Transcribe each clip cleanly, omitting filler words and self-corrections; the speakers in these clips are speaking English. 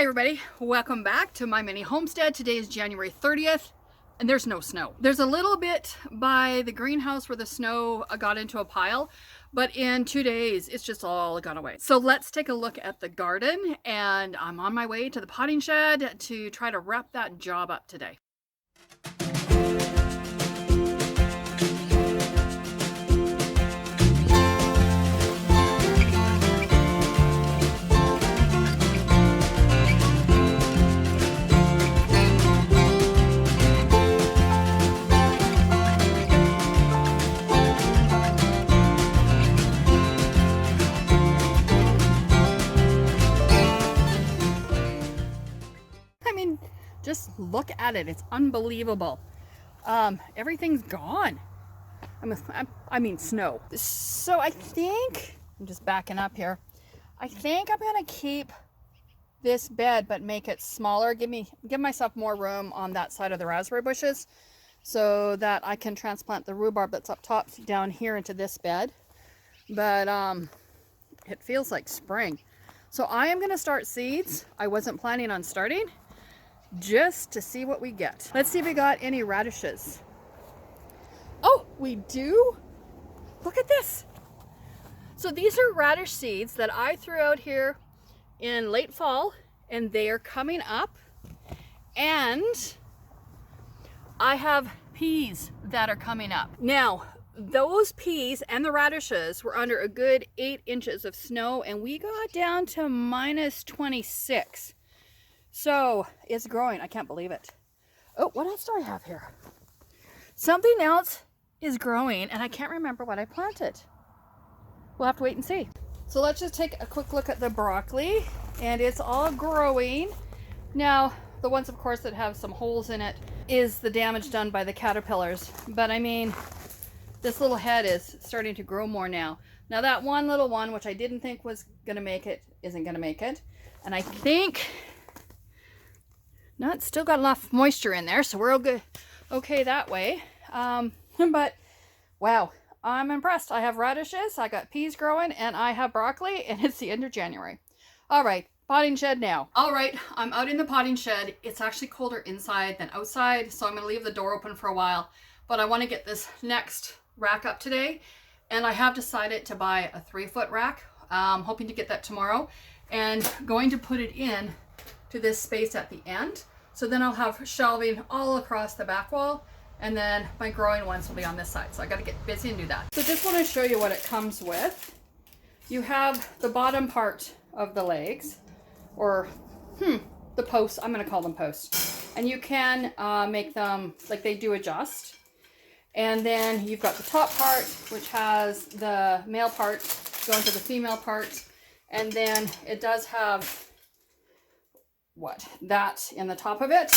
Hi everybody, welcome back to my mini homestead. Today is January 30th and there's no snow. There's a little bit by the greenhouse where the snow got into a pile, but in 2 days it's just all gone away. So let's take a look at the garden, and I'm on my way to the potting shed to try to wrap that job up today. Just look at it. It's unbelievable. Everything's gone. I mean snow. So I think, I'm just backing up here. I think I'm gonna keep this bed but make it smaller. Give myself more room on that side of the raspberry bushes so that I can transplant the rhubarb that's up top down here into this bed. But it feels like spring. So I am gonna start seeds. I wasn't planning on starting, just to see what we get. Let's see if we got any radishes. Oh, we do? Look at this. So these are radish seeds that I threw out here in late fall, and they are coming up. And I have peas that are coming up. Now, those peas and the radishes were under a good 8 inches of snow, and we got down to minus 26. So it's growing. I can't believe it. Oh, what else do I have here? Something else is growing and I can't remember what I planted. We'll have to wait and see. So let's just take a quick look at the broccoli, and it's all growing. Now, the ones of course that have some holes in it is the damage done by the caterpillars. But I mean, this little head is starting to grow more now. Now that one little one, which I didn't think was gonna make it, isn't gonna make it. And I think, no, it's still got enough moisture in there, so we're all good, okay that way. But wow, I'm impressed. I have radishes, I got peas growing, and I have broccoli, and it's the end of January. All right, potting shed now. All right, I'm out in the potting shed. It's actually colder inside than outside, so I'm gonna leave the door open for a while. But I wanna get this next rack up today, and I have decided to buy a 3-foot rack. I'm hoping to get that tomorrow, and going to put it in to this space at the end. So then I'll have shelving all across the back wall, and then my growing ones will be on this side. So I gotta get busy and do that. So just wanna show you what it comes with. You have the bottom part of the legs, or the posts, I'm gonna call them posts. And you can make them, like they do adjust. And then you've got the top part, which has the male part going to the female part. And then it does have that in the top of it.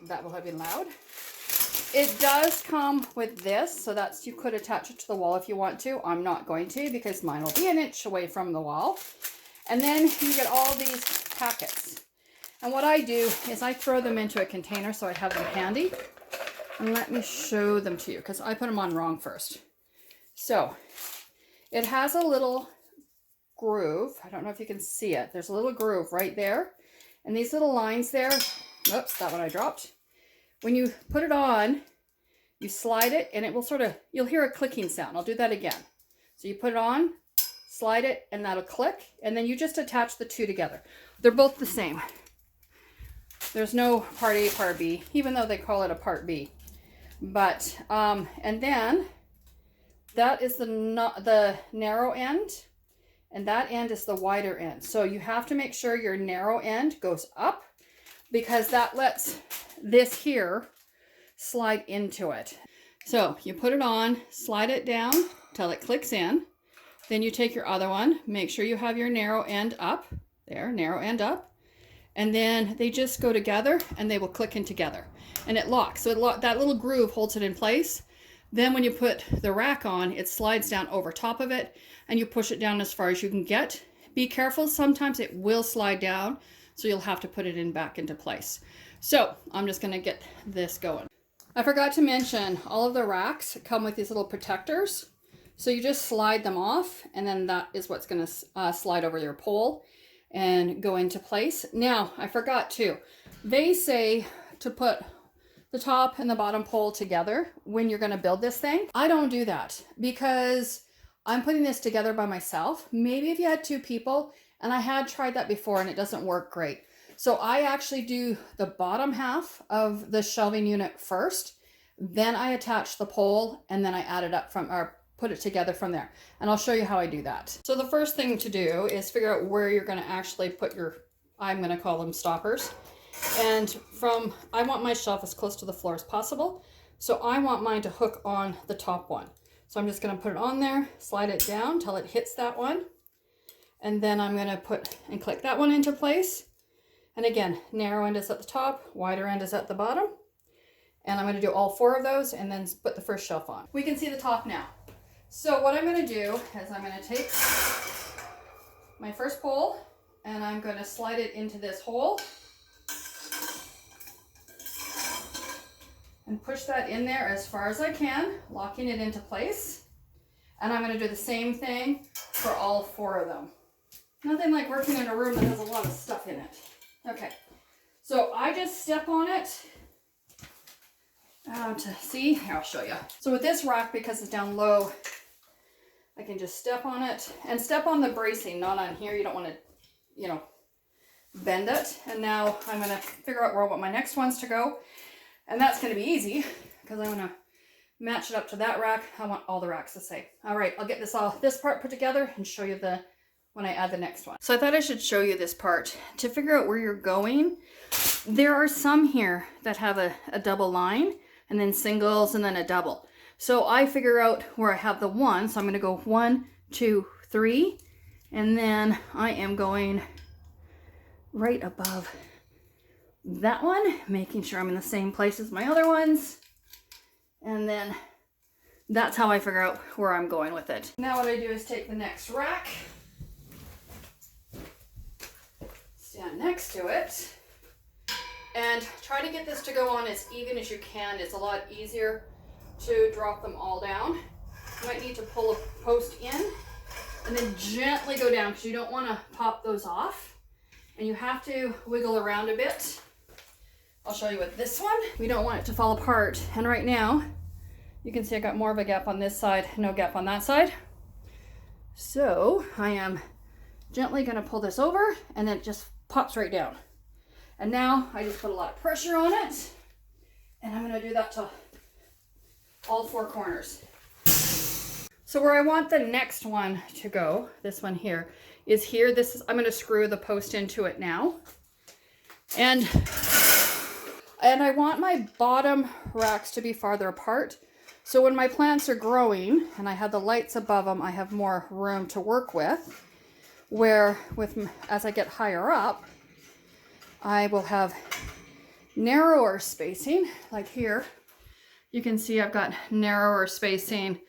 That will have been loud. It does come with this, so that's, you could attach it to the wall if you want to. I'm not going to, because mine will be an inch away from the wall. And then you get all these packets. And what I do is I throw them into a container so I have them handy. And let me show them to you, because I put them on wrong first. So it has a little groove. I don't know if you can see it. There's a little groove right there. And these little lines there, oops, that one I dropped. When you put it on, you slide it and it will sort of, you'll hear a clicking sound. I'll do that again. So you put it on, slide it, and that'll click. And then you just attach the two together. They're both the same. There's no part A, part B, even though they call it a part B. But, and then that is the narrow end. And that end is the wider end. So you have to make sure your narrow end goes up, because that lets this here slide into it. So you put it on, slide it down till it clicks in. Then you take your other one, make sure you have your narrow end up. There, narrow end up. And then they just go together and they will click in together. And it locks. So that little groove holds it in place. Then when you put the rack on, it slides down over top of it, and you push it down as far as you can get. Be careful, sometimes it will slide down, so you'll have to put it back into place. So I'm just gonna get this going. I forgot to mention, all of the racks come with these little protectors. So you just slide them off, and then that is what's going to slide over your pole and go into place. Now, I forgot too. They say to put the top and the bottom pole together when you're going to build this thing. I don't do that because I'm putting this together by myself. Maybe if you had two people, and I had tried that before and it doesn't work great. So I actually do the bottom half of the shelving unit first, then I attach the pole, and then I add it up from, or put it together from there. And I'll show you how I do that. So the first thing to do is figure out where you're going to actually put your, I'm going to call them stoppers. And I want my shelf as close to the floor as possible. So I want mine to hook on the top one. So I'm just going to put it on there, slide it down till it hits that one. And then I'm going to put and click that one into place. And again, narrow end is at the top, wider end is at the bottom. And I'm going to do all 4 of those and then put the first shelf on. We can see the top now. So what I'm going to do is I'm going to take my first pole and I'm going to slide it into this hole and push that in there as far as I can, locking it into place. And I'm going to do the same thing for all 4 of them. Nothing like working in a room that has a lot of stuff in it. Okay, so I just step on it. To see, here I'll show you. So with this rack, because it's down low, I can just step on it and step on the bracing, not on here. You don't want to, you know, bend it. And now I'm going to figure out where I want my next ones to go. And that's going to be easy because I'm going to match it up to that rack. I want all the racks the same. All right, I'll get this part put together and show you when I add the next one. So I thought I should show you this part. To figure out where you're going, there are some here that have a double line, and then singles, and then a double. So I figure out where I have the one. So I'm going to go 1, 2, 3, and then I am going right above that one, making sure I'm in the same place as my other ones. And then that's how I figure out where I'm going with it. Now what I do is take the next rack, stand next to it, and try to get this to go on as even as you can. It's a lot easier to drop them all down. You might need to pull a post in and then gently go down because you don't want to pop those off. And you have to wiggle around a bit. I'll show you with this one. We don't want it to fall apart. And right now, you can see I got more of a gap on this side, no gap on that side. So I am gently going to pull this over and it just pops right down. And now I just put a lot of pressure on it, and I'm going to do that to all 4 corners. So where I want the next one to go, this one here, is here. I'm going to screw the post into it now. And I want my bottom racks to be farther apart. So when my plants are growing and I have the lights above them, I have more room to work with. Where as I get higher up, I will have narrower spacing, like here. You can see I've got narrower spacing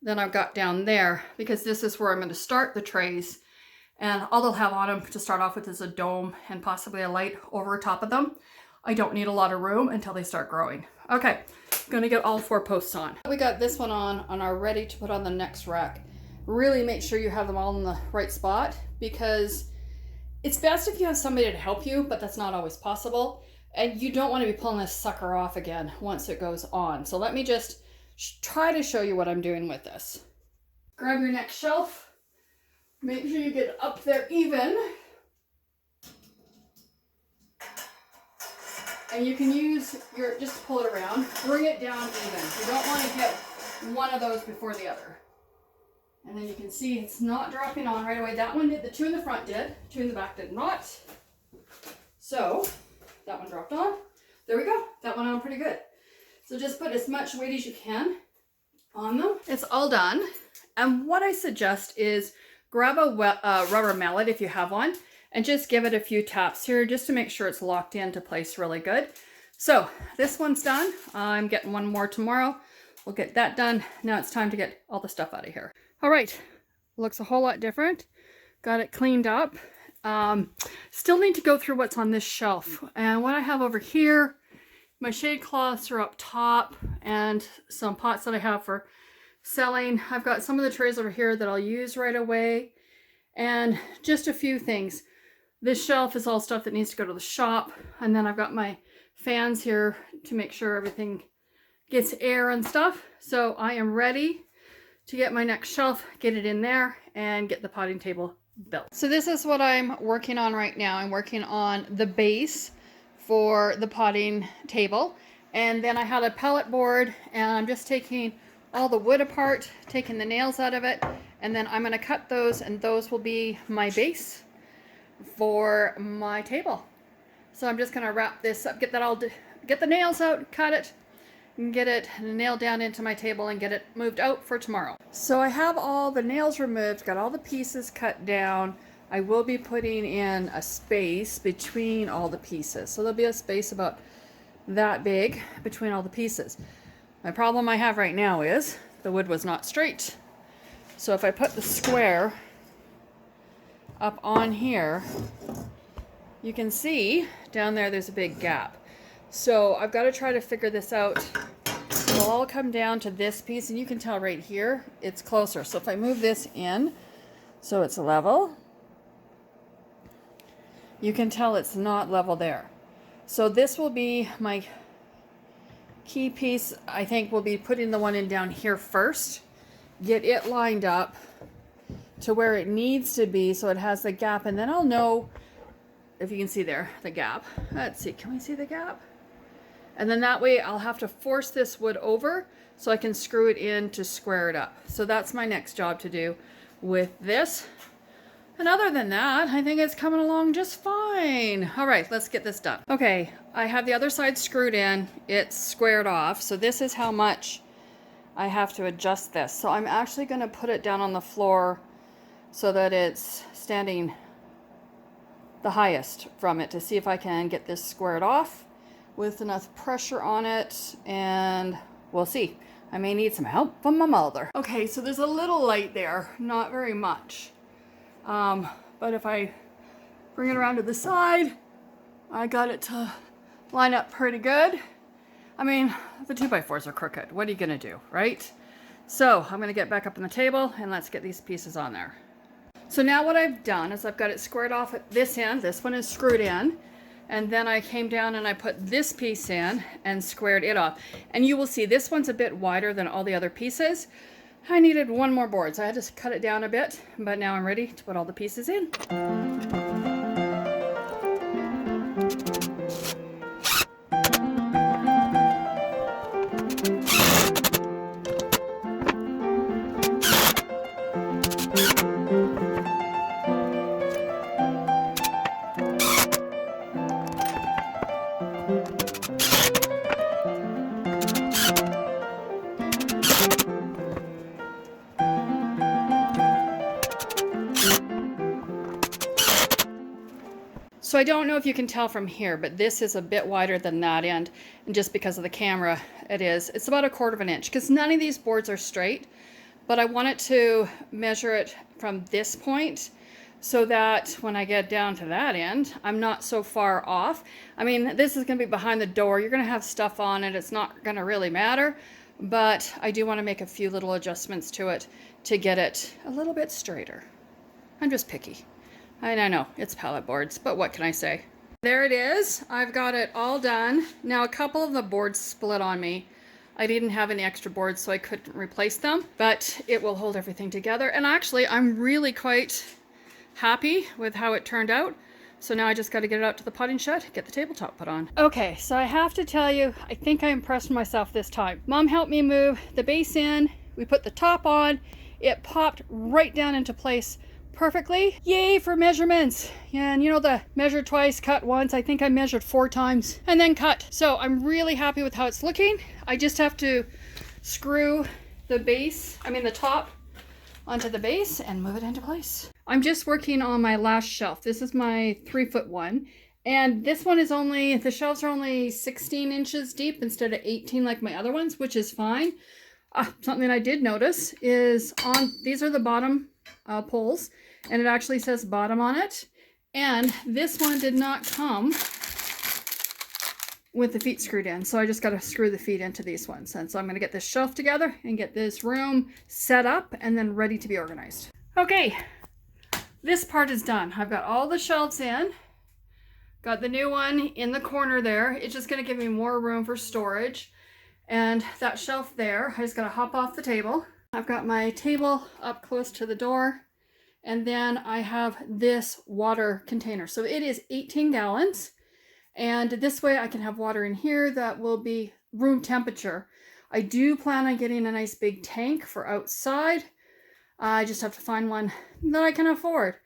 than I've got down there, because this is where I'm going to start the trays. And all they'll have on them to start off with is a dome and possibly a light over top of them. I don't need a lot of room until they start growing. Okay, I'm going to get all 4 posts on. We got this one on and are ready to put on the next rack. Really make sure you have them all in the right spot, because it's best if you have somebody to help you, but that's not always possible. And you don't want to be pulling this sucker off again once it goes on. So let me just try to show you what I'm doing with this. Grab your next shelf. Make sure you get up there even. And you can use just pull it around, bring it down even. You don't want to hit one of those before the other. And then you can see it's not dropping on right away. That one did, the 2 in the front did, 2 in the back did not. So that one dropped on. There we go. That went on pretty good. So just put as much weight as you can on them. It's all done. And what I suggest is grab a rubber mallet if you have one, and just give it a few taps here just to make sure it's locked into place really good. So this one's done. I'm getting one more tomorrow. We'll get that done. Now it's time to get all the stuff out of here. All right, looks a whole lot different. Got it cleaned up. Still need to go through what's on this shelf. And what I have over here, my shade cloths are up top, and some pots that I have for selling. I've got some of the trays over here that I'll use right away, and just a few things. This shelf is all stuff that needs to go to the shop, and then I've got my fans here to make sure everything gets air and stuff. So I am ready to get my next shelf, get it in there, and get the potting table built. So this is what I'm working on right now. I'm working on the base for the potting table, and then I had a pellet board, and I'm just taking all the wood apart, taking the nails out of it, and then I'm going to cut those, and those will be my base for my table. So I'm just going to wrap this up, get the nails out, cut it, and get it nailed down into my table and get it moved out for tomorrow. So I have all the nails removed, got all the pieces cut down. I will be putting in a space between all the pieces. So there'll be a space about that big between all the pieces. My problem I have right now is the wood was not straight. So if I put the square up on here, you can see down there there's a big gap. So I've got to try to figure this out. It'll all come down to this piece, and you can tell right here it's closer. So if I move this in so it's level, you can tell it's not level there. So this will be my key piece. I think we'll be putting the one in down here first, get it lined up to where it needs to be so it has the gap, and then I'll know if you can see there the gap. Let's see, can we see the gap? And then that way I'll have to force this wood over so I can screw it in to square it up. So that's my next job to do with this. And other than that, I think it's coming along just fine. All right, let's get this done. Okay, I have the other side screwed in. It's squared off. So this is how much I have to adjust this. So I'm actually going to put it down on the floor so that it's standing the highest from it to see if I can get this squared off with enough pressure on it, and we'll see. I may need some help from my mother. Okay, so there's a little light there, not very much. But if I bring it around to the side, I got it to line up pretty good. I mean, the 2x4s are crooked. What are you gonna do, right? So I'm gonna get back up on the table and let's get these pieces on there. So now what I've done is I've got it squared off at this end. This one is screwed in. And then I came down and I put this piece in and squared it off. And you will see this one's a bit wider than all the other pieces. I needed one more board, so I had to cut it down a bit, but now I'm ready to put all the pieces in. So I don't know if you can tell from here, but this is a bit wider than that end, and just because of the camera it's about 1/4 inch, because none of these boards are straight, but I want it to measure it from this point so that when I get down to that end, I'm not so far off. I mean, this is going to be behind the door. You're going to have stuff on it. It's not going to really matter, but I do want to make a few little adjustments to it to get it a little bit straighter. I'm just picky. And I know it's pallet boards, but what can I say? There it is. I've got it all done. Now a couple of the boards split on me. I didn't have any extra boards, so I couldn't replace them, but it will hold everything together. And actually, I'm really quite happy with how it turned out. So now I just got to get it out to the potting shed, get the tabletop put on. Okay, so I have to tell you, I think I impressed myself this time. Mom helped me move the base in. We put the top on. It popped right down into place perfectly. Yay for measurements. Yeah, and you know the measure twice, cut once. I think I measured 4 times and then cut. So I'm really happy with how it's looking. I just have to screw the top onto the base and move it into place. I'm just working on my last shelf. This is my 3-foot one. And this one is the shelves are only 16 inches deep instead of 18 like my other ones, which is fine. Something I did notice is these are the bottom poles, and it actually says bottom on it. And this one did not come with the feet screwed in. So I just got to screw the feet into these ones. And so I'm going to get this shelf together and get this room set up and then ready to be organized. Okay, this part is done. I've got all the shelves in. Got the new one in the corner there. It's just going to give me more room for storage. And that shelf there, I just got to hop off the table. I've got my table up close to the door. And then I have this water container. So it is 18 gallons. And this way I can have water in here that will be room temperature. I do plan on getting a nice big tank for outside. I just have to find one that I can afford.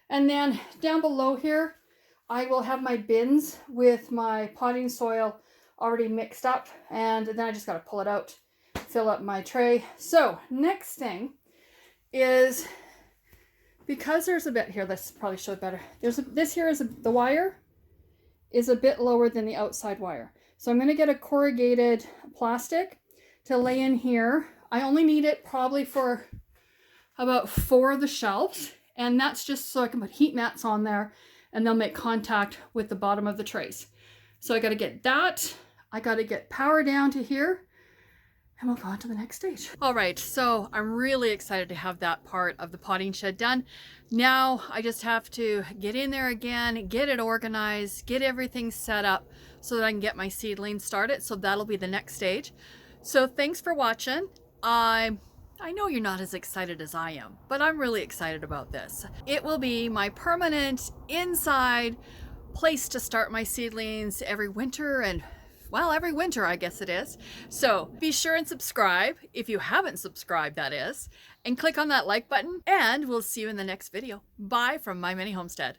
And then down below here, I will have my bins with my potting soil already mixed up. And then I just got to pull it out, fill up my tray. So next thing is, because there's a bit here, let's probably show it better. This here is the wire is a bit lower than the outside wire. So I'm going to get a corrugated plastic to lay in here. I only need it probably for about 4 of the shelves. And that's just so I can put heat mats on there and they'll make contact with the bottom of the trays. So I got to get that. I got to get power down to here. And we'll go on to the next stage. All right, so I'm really excited to have that part of the potting shed done. Now I just have to get in there again, get it organized, get everything set up so that I can get my seedlings started. So that'll be the next stage. So thanks for watching. I know you're not as excited as I am, but I'm really excited about this. It will be my permanent inside place to start my seedlings every winter, and well, every winter, I guess it is. So be sure and subscribe if you haven't subscribed, that is, and click on that like button, and we'll see you in the next video. Bye from My Mini Homestead.